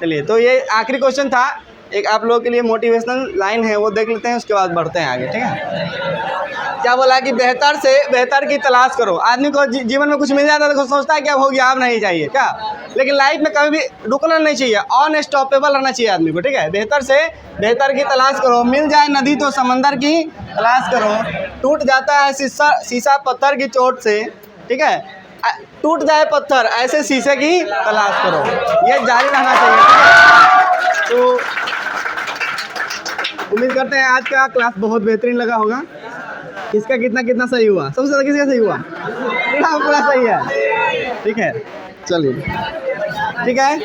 चलिए, तो ये आखिरी क्वेश्चन था। एक आप लोगों के लिए मोटिवेशनल लाइन है, वो देख लेते हैं, उसके बाद बढ़ते हैं आगे। ठीक है। क्या बोला कि बेहतर से बेहतर की तलाश करो। आदमी को जीवन में कुछ मिल जाता है तो सोचता है कि अब हो गया, अब नहीं चाहिए क्या? लेकिन लाइफ में कभी भी रुकना नहीं चाहिए, अनस्टॉपेबल रहना चाहिए आदमी को। ठीक है। बेहतर से बेहतर की तलाश करो। मिल जाए नदी तो समंदर की तलाश करो। टूट जाता है शीशा पत्थर की चोट से। ठीक है। टूट जाए पत्थर ऐसे शीशे की तलाश करो। ये जारी रहना चाहिए। ठीक है। तो उम्मीद करते हैं आज का क्लास बहुत बेहतरीन लगा होगा। किसका कितना सही हुआ? सबसे ज़्यादा किसका सही हुआ? पूरा सही है। ठीक है, चलिए, ठीक है।